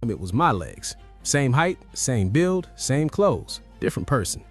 them it was my legs. Same height, same build, same clothes, different person.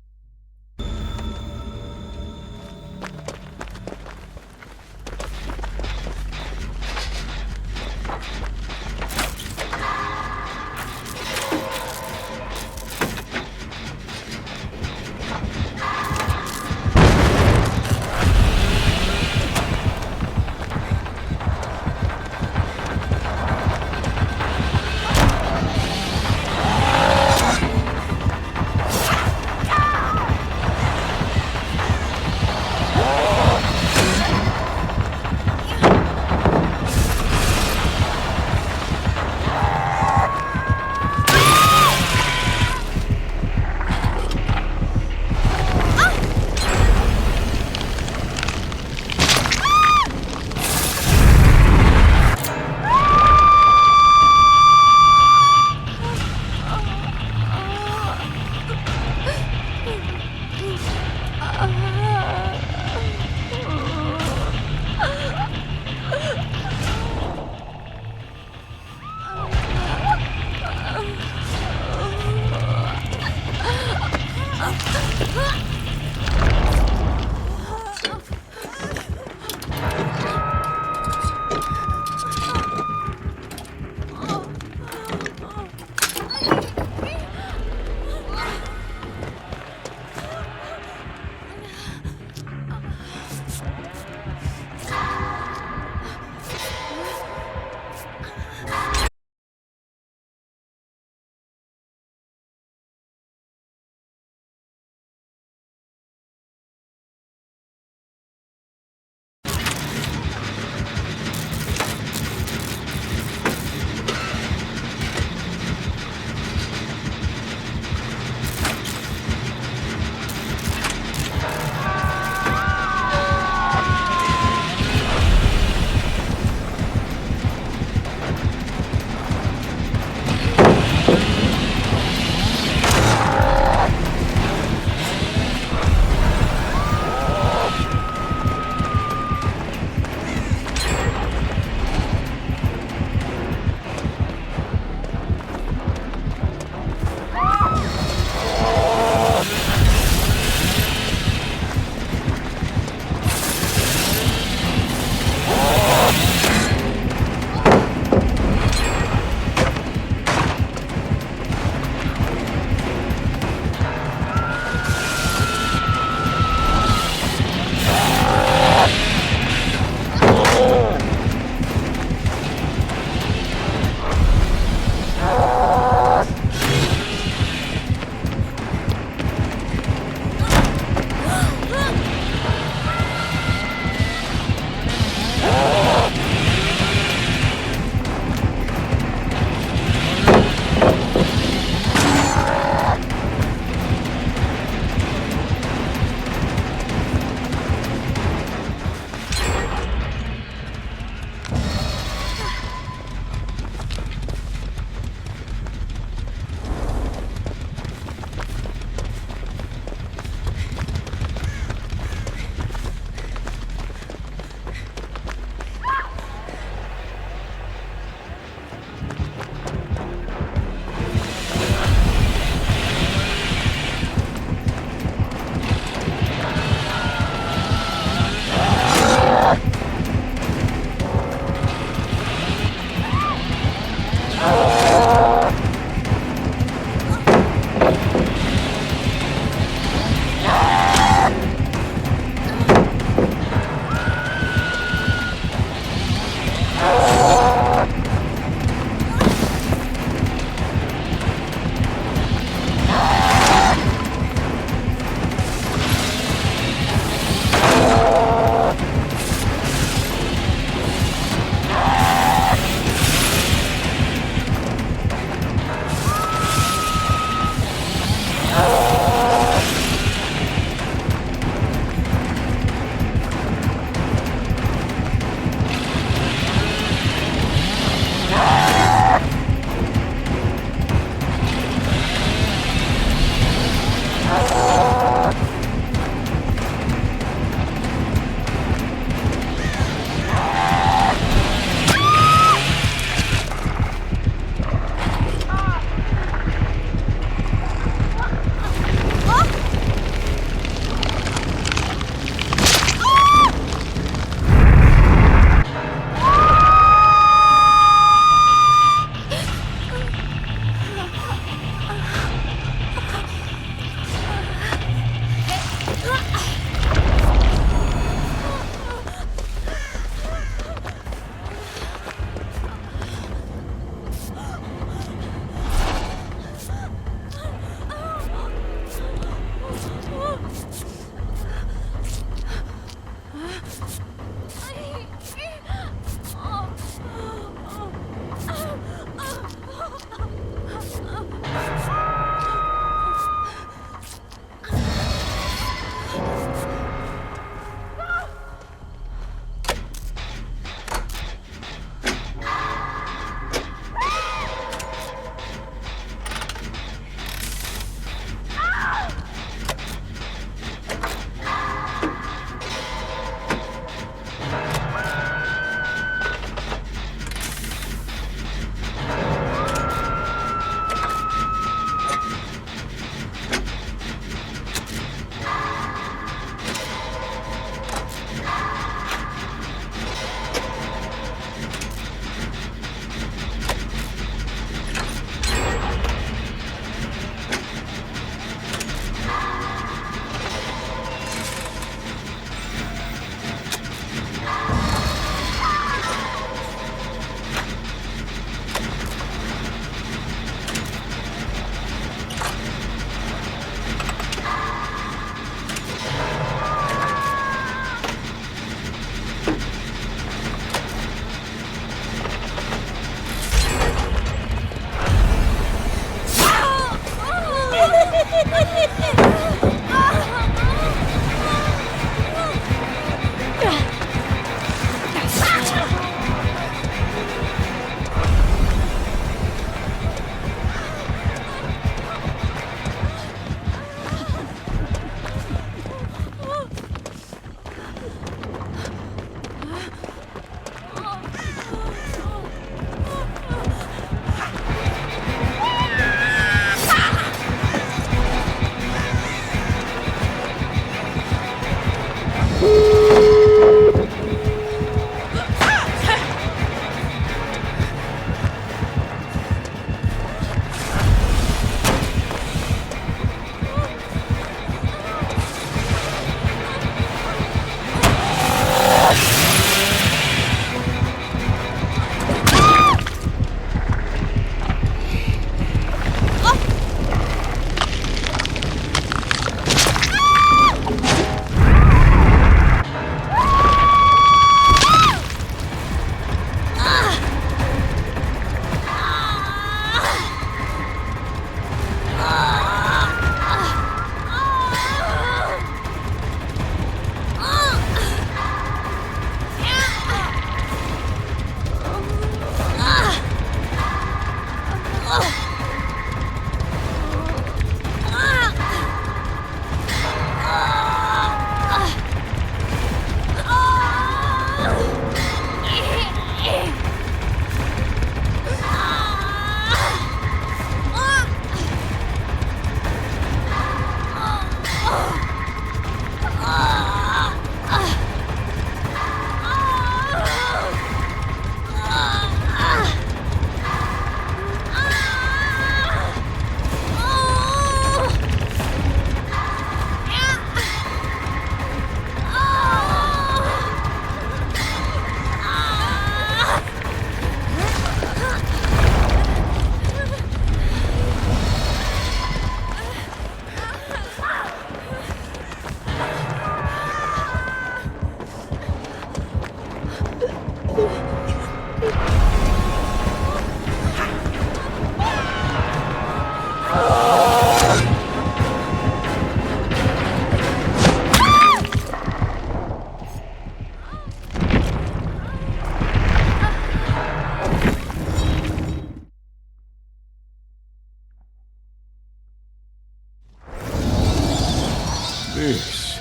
This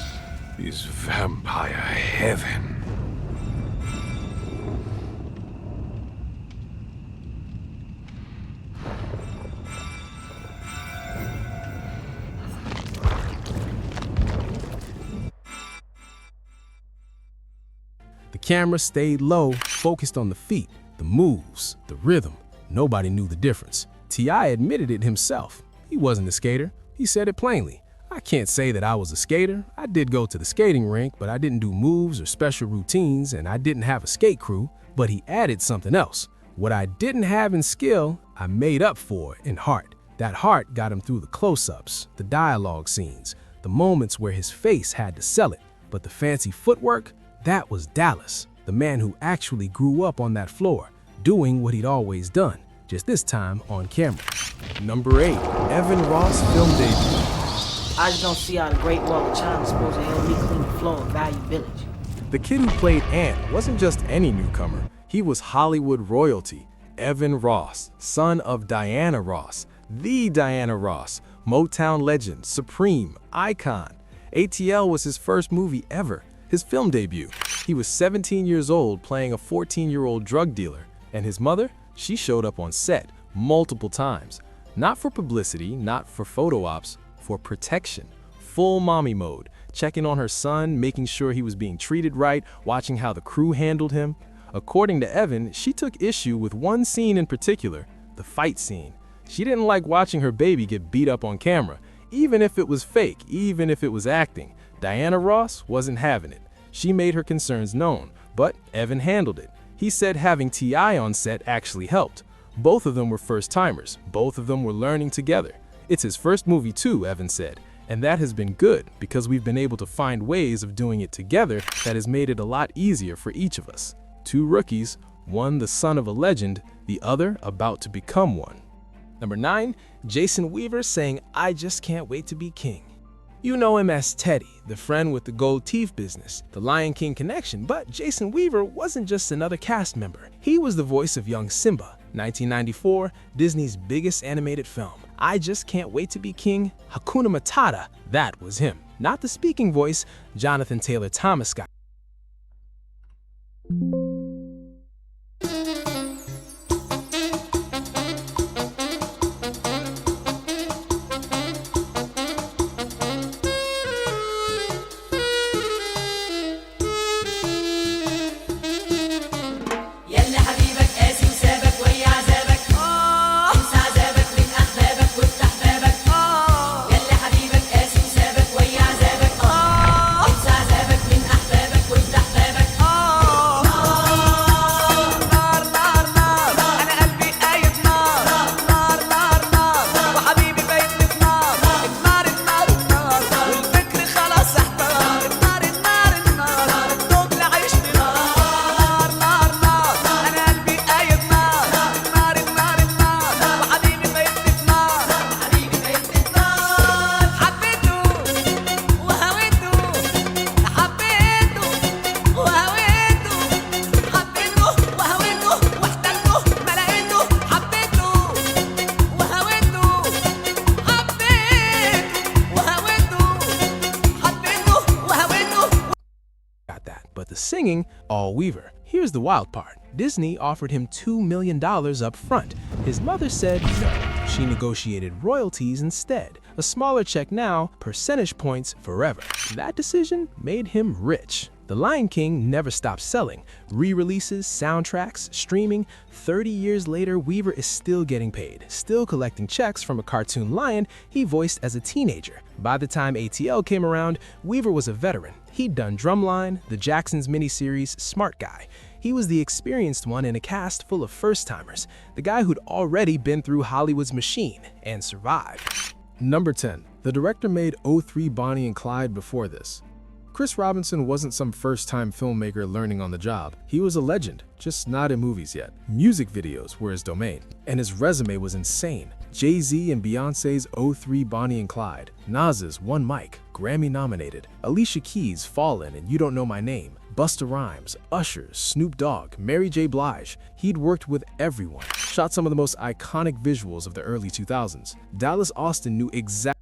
is vampire heaven. The camera stayed low, focused on the feet, the moves, the rhythm. Nobody knew the difference. T.I. admitted it himself. He wasn't a skater. He said it plainly. I can't say that I was a skater. I did go to the skating rink, but I didn't do moves or special routines, and I didn't have a skate crew. But he added something else. What I didn't have in skill, I made up for in heart. That heart got him through the close-ups, the dialogue scenes, the moments where his face had to sell it. But the fancy footwork, That was Dallas, the man who actually grew up on that floor, doing what he'd always done, just this time on camera. Number 8. Evan Ross film debut. I just don't see how the Great Wall of China is supposed to help me clean the floor of Value Village. The kid who played Ant wasn't just any newcomer. He was Hollywood royalty. Evan Ross, son of Diana Ross, the Diana Ross, Motown legend, supreme, icon. ATL was his first movie ever, his film debut. He was 17 years old playing a 14-year-old drug dealer, and his mother, she showed up on set multiple times. Not for publicity, not for photo ops, for protection. Full mommy mode, checking on her son, making sure he was being treated right, watching how the crew handled him. According to Evan, she took issue with one scene in particular, the fight scene. She didn't like watching her baby get beat up on camera, even if it was fake, even if it was acting. Diana Ross wasn't having it. She made her concerns known, but Evan handled it. He said having T.I. on set actually helped. Both of them were first-timers. Both of them were learning together. It's his first movie too, Evan said, and that has been good because we've been able to find ways of doing it together that has made it a lot easier for each of us. Two rookies, one the son of a legend, the other about to become one. Number 9, Jason Weaver saying, "I just can't wait to be king." You know him as Teddy, the friend with the gold teeth business, the Lion King connection, but Jason Weaver wasn't just another cast member. He was the voice of young Simba, 1994, Disney's biggest animated film. I Just Can't Wait to Be King, Hakuna Matata, that was him. Not the speaking voice, Jonathan Taylor Thomas got. But the singing, all Weaver. Here's the wild part. Disney offered him $2 million up front. His mother said no. She negotiated royalties instead. A smaller check now, percentage points forever. That decision made him rich. The Lion King never stopped selling. Re-releases, soundtracks, streaming. 30 years later, Weaver is still getting paid, still collecting checks from a cartoon lion he voiced as a teenager. By the time ATL came around, Weaver was a veteran. He'd done Drumline, the Jacksons miniseries Smart Guy. He was the experienced one in a cast full of first-timers, the guy who'd already been through Hollywood's machine and survived. Number 10. The director made 03 Bonnie and Clyde before this. Chris Robinson wasn't some first-time filmmaker learning on the job. He was a legend, just not in movies yet. Music videos were his domain, and his resume was insane. Jay-Z and Beyonce's 03 Bonnie and Clyde, Nas's One Mic, Grammy-nominated, Alicia Keys' Fallin' and You Don't Know My Name, Busta Rhymes, Usher, Snoop Dogg, Mary J. Blige. He'd worked with everyone, shot some of the most iconic visuals of the early 2000s. Dallas Austin knew exactly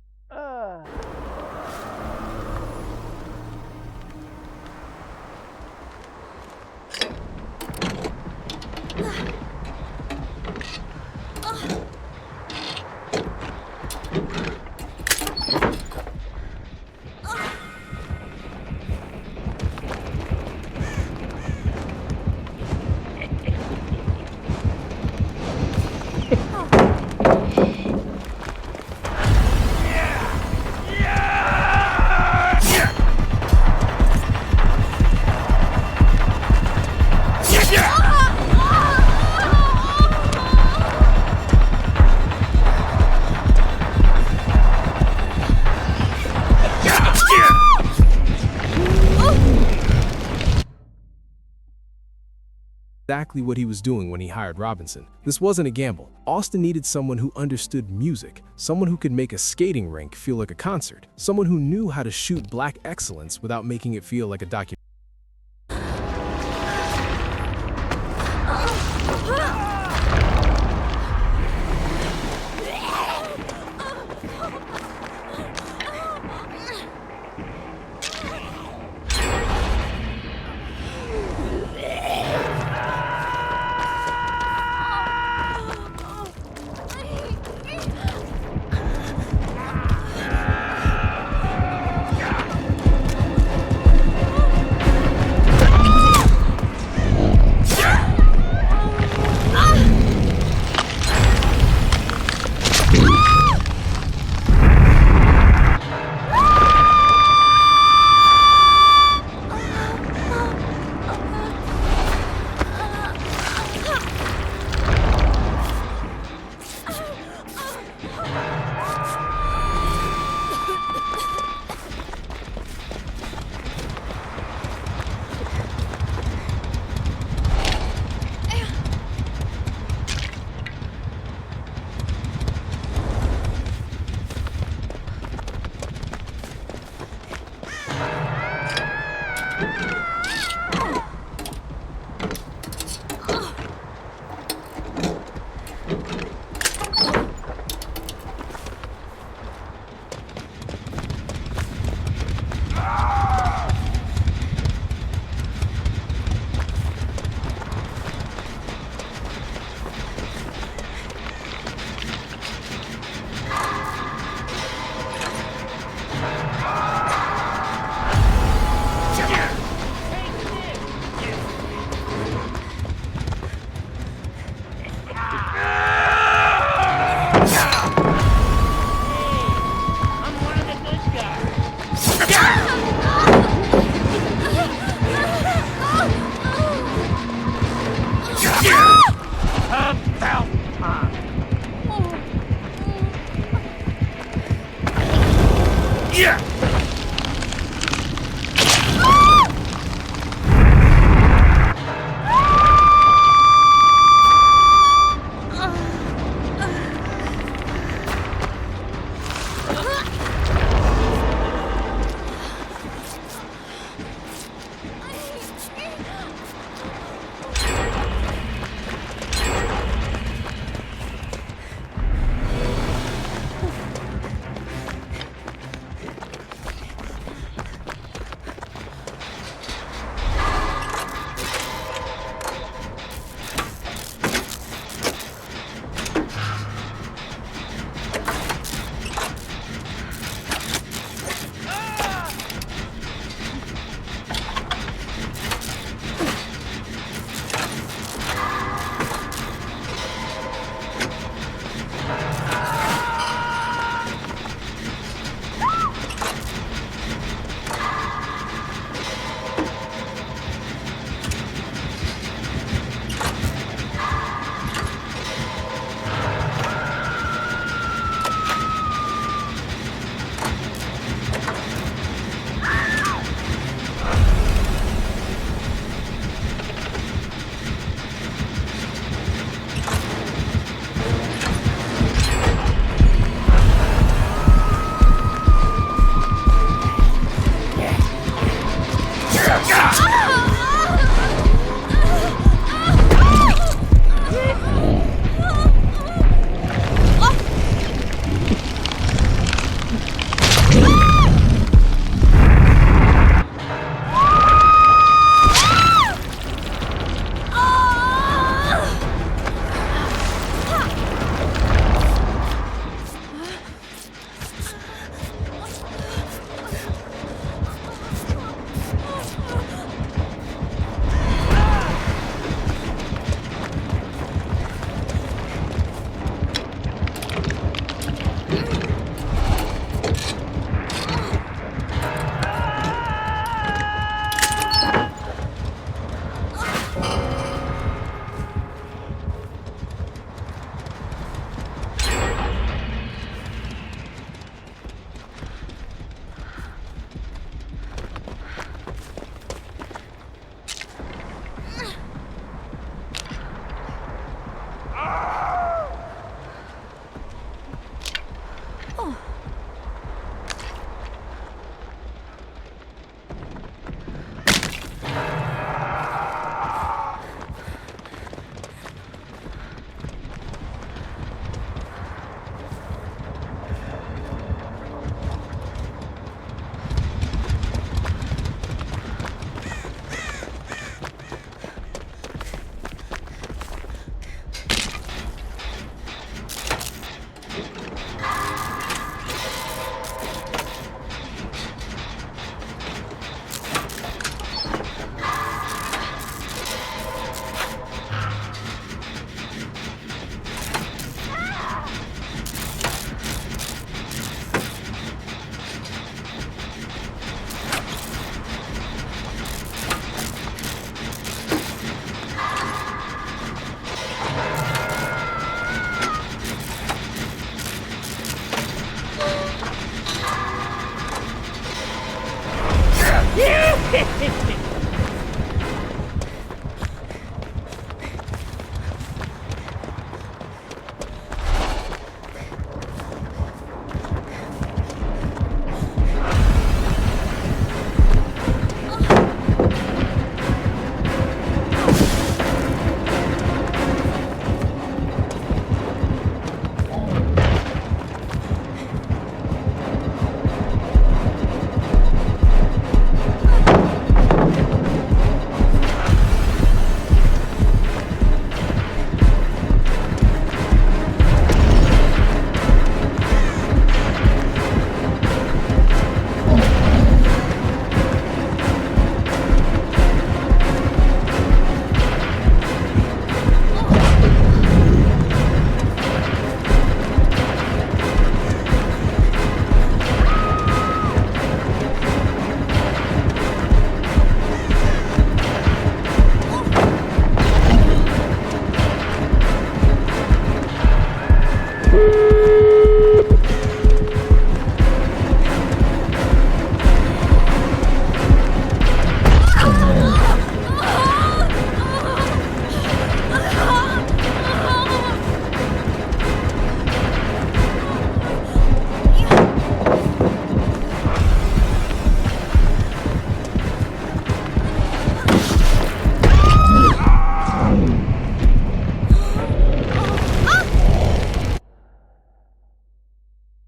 exactly what he was doing when he hired Robinson. This wasn't a gamble. Austin needed someone who understood music, someone who could make a skating rink feel like a concert, someone who knew how to shoot black excellence without making it feel like a documentary.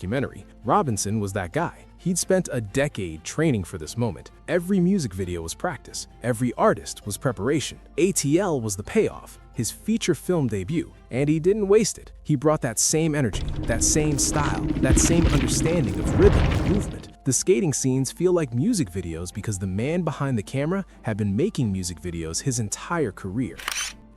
documentary, Robinson was that guy. He'd spent a decade training for this moment. Every music video was practice. Every artist was preparation. ATL was the payoff, his feature film debut, and he didn't waste it. He brought that same energy, that same style, that same understanding of rhythm and movement. The skating scenes feel like music videos because the man behind the camera had been making music videos his entire career.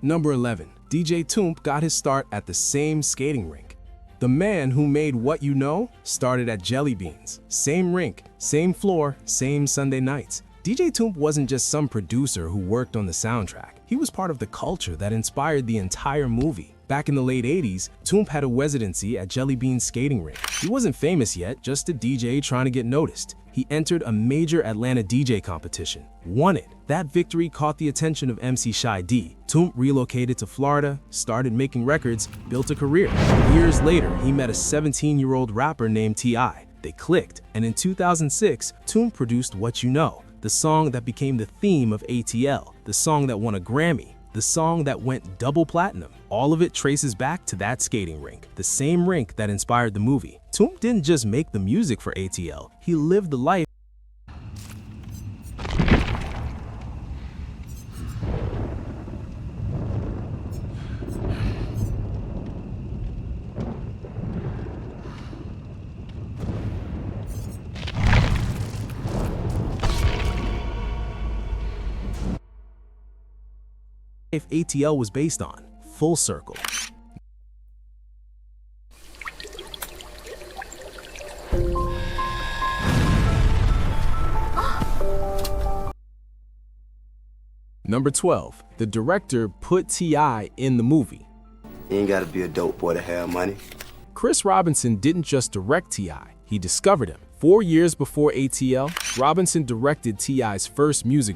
Number 11. DJ Toomp got his start at the same skating rink. The man who made What You Know started at Jelly Beans. Same rink, same floor, same Sunday nights. DJ Toomp wasn't just some producer who worked on the soundtrack. He was part of the culture that inspired the entire movie. Back in the late 80s, Toomp had a residency at Jelly Bean's skating rink. He wasn't famous yet, just a DJ trying to get noticed. He entered a major Atlanta DJ competition, won it. That victory caught the attention of MC Shy D. Toomp relocated to Florida, started making records, built a career. Years later, he met a 17-year-old rapper named T.I. They clicked, and in 2006, Toomp produced What You Know, the song that became the theme of ATL, the song that won a Grammy, the song that went double platinum. All of it traces back to that skating rink, the same rink that inspired the movie. Toomp didn't just make the music for ATL, he lived the life. If ATL was based on. Full circle. Number 12. The director put T.I. in the movie. You ain't gotta be a dope boy to have money. Chris Robinson didn't just direct T.I., he discovered him. 4 years before ATL, Robinson directed T.I.'s first music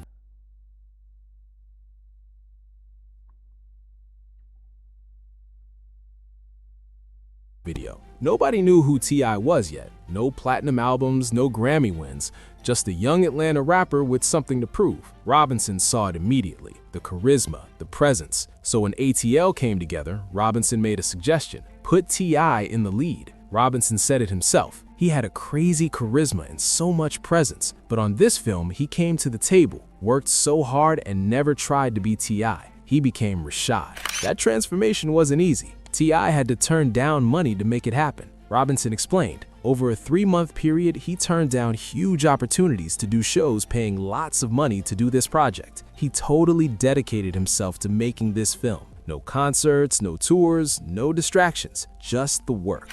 video. Nobody knew who T.I. was yet. No platinum albums, no Grammy wins, just a young Atlanta rapper with something to prove. Robinson saw it immediately, the charisma, the presence. So when ATL came together, Robinson made a suggestion. Put T.I. in the lead. Robinson said it himself. He had a crazy charisma and so much presence. But on this film, he came to the table, worked so hard and never tried to be T.I. He became Rashad. That transformation wasn't easy. T.I. had to turn down money to make it happen. Robinson explained, over a 3-month period, he turned down huge opportunities to do shows paying lots of money to do this project. He totally dedicated himself to making this film. No concerts, no tours, no distractions, just the work.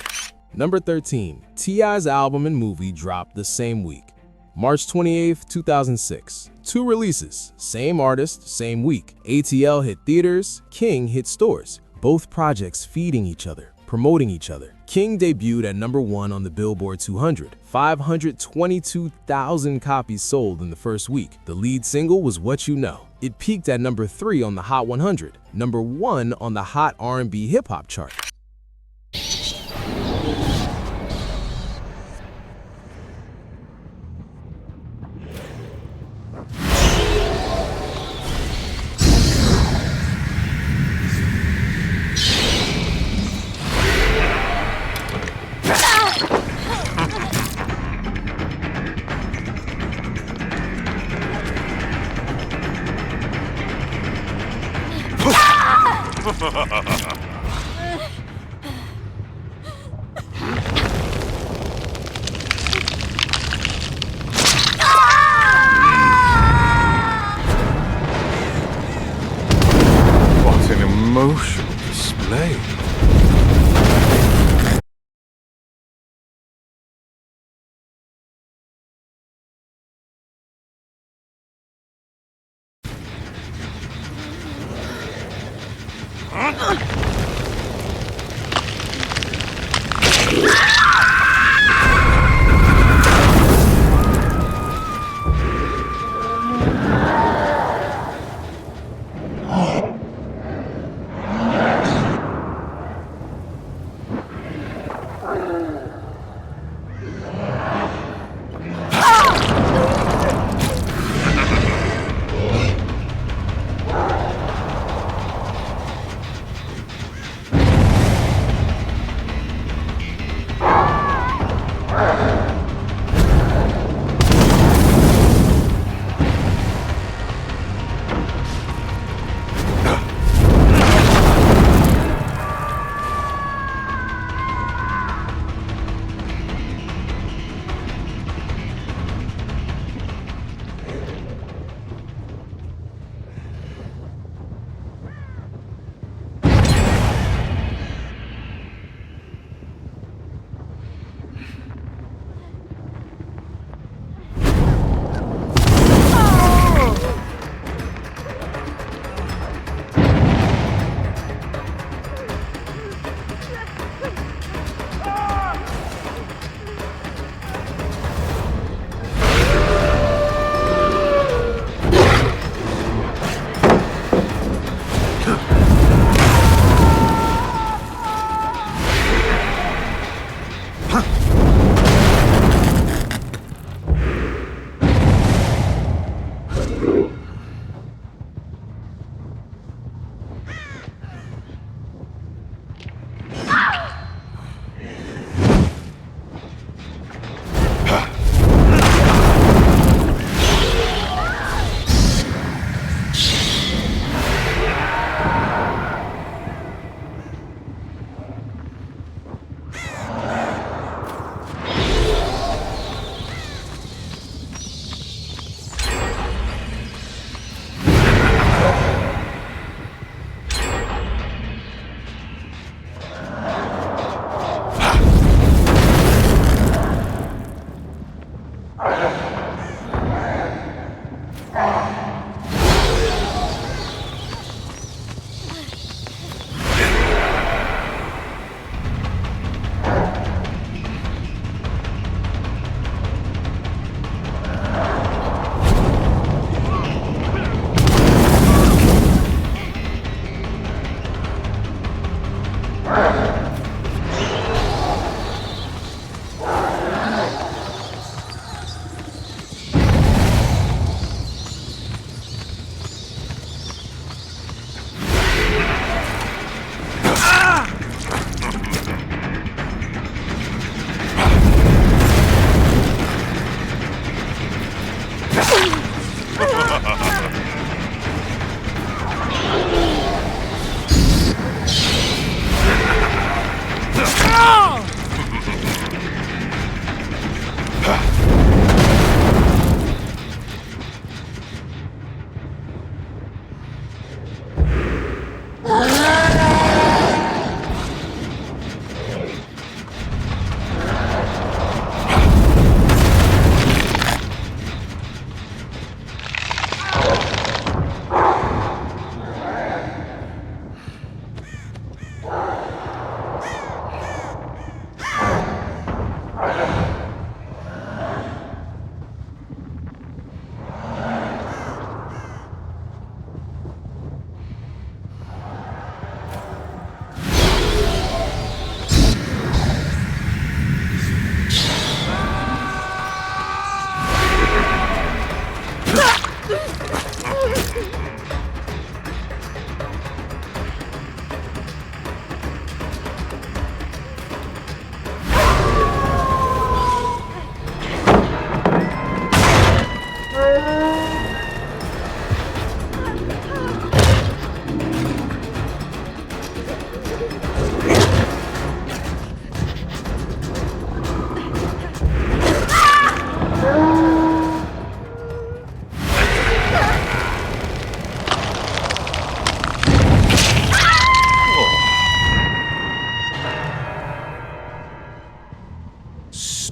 Number 13. T.I.'s album and movie dropped the same week. March 28, 2006. 2 releases, same artist, same week. ATL hit theaters, King hit stores. Both projects feeding each other, promoting each other. King debuted at number 1 on the Billboard 200, 522,000 copies sold in the first week. The lead single was What You Know. It peaked at number 3 on the Hot 100, number 1 on the Hot R&B Hip Hop chart. What an emotional display.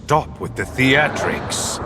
stop with the theatrics.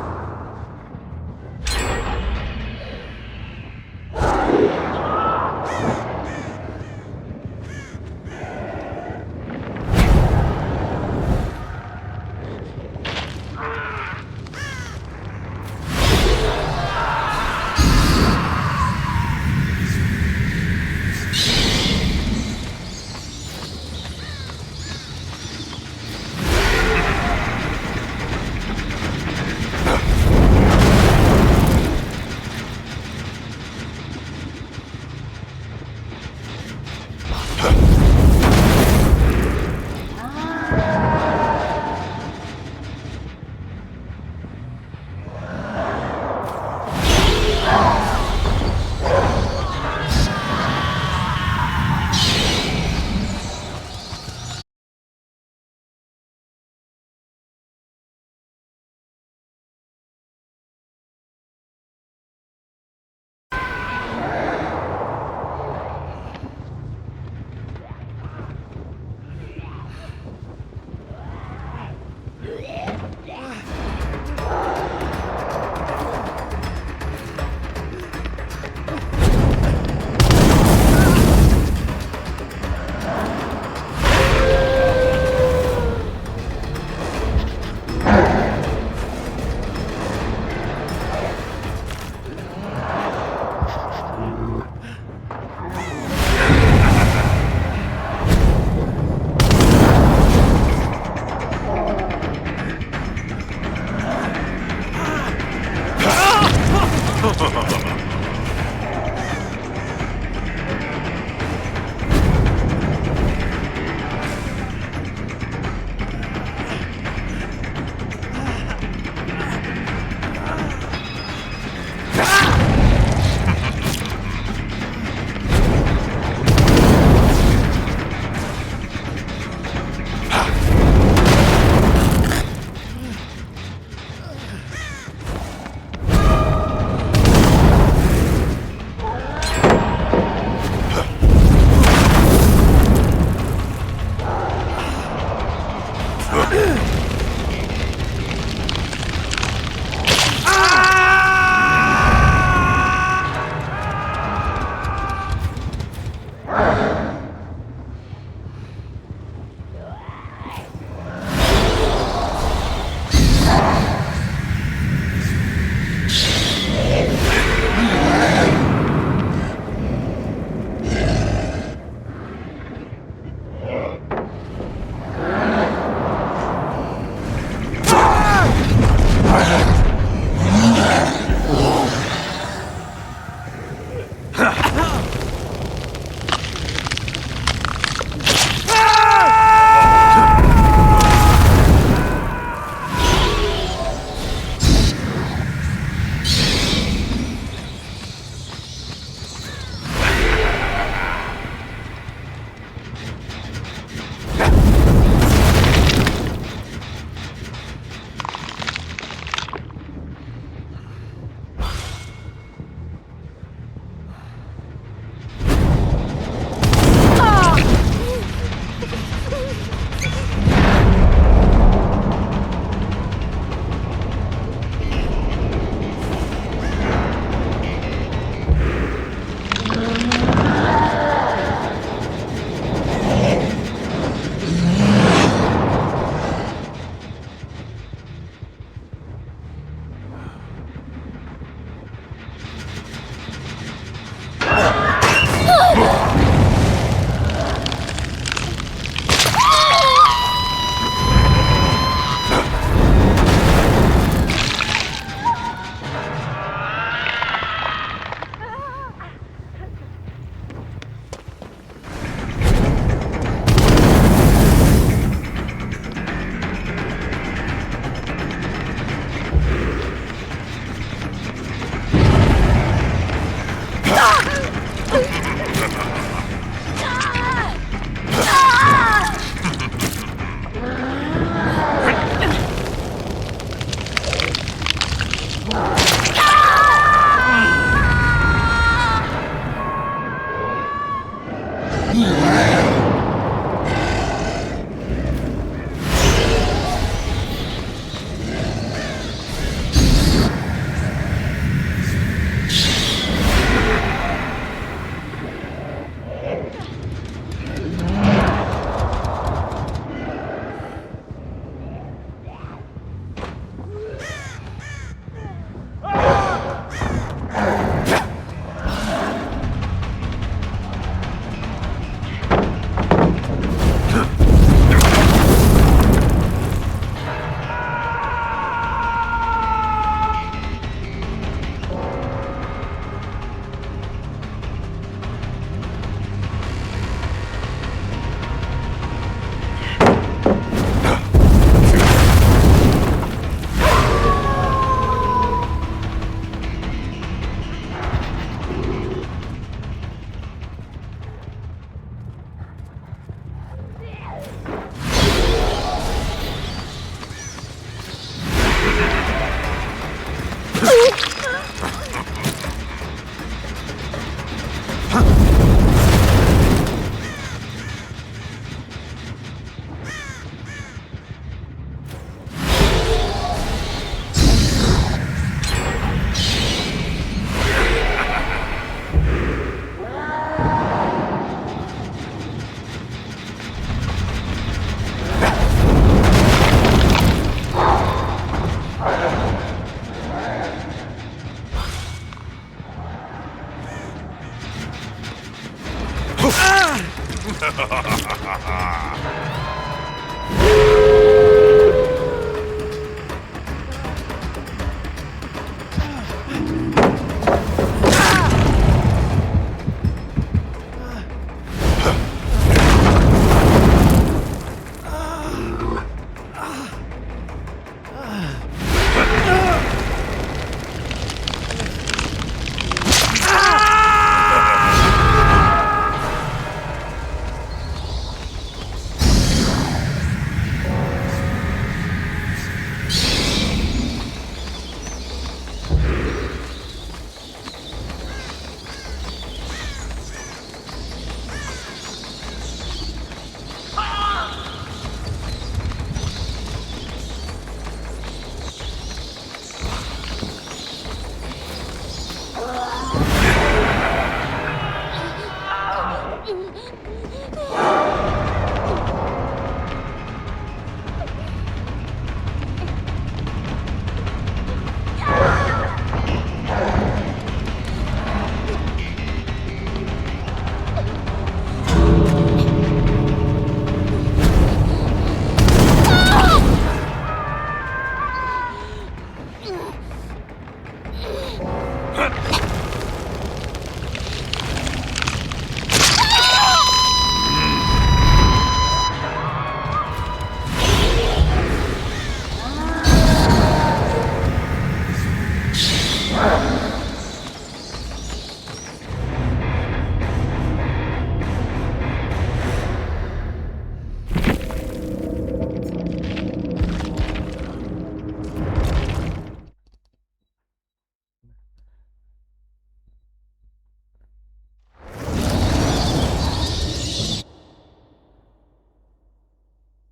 Ah!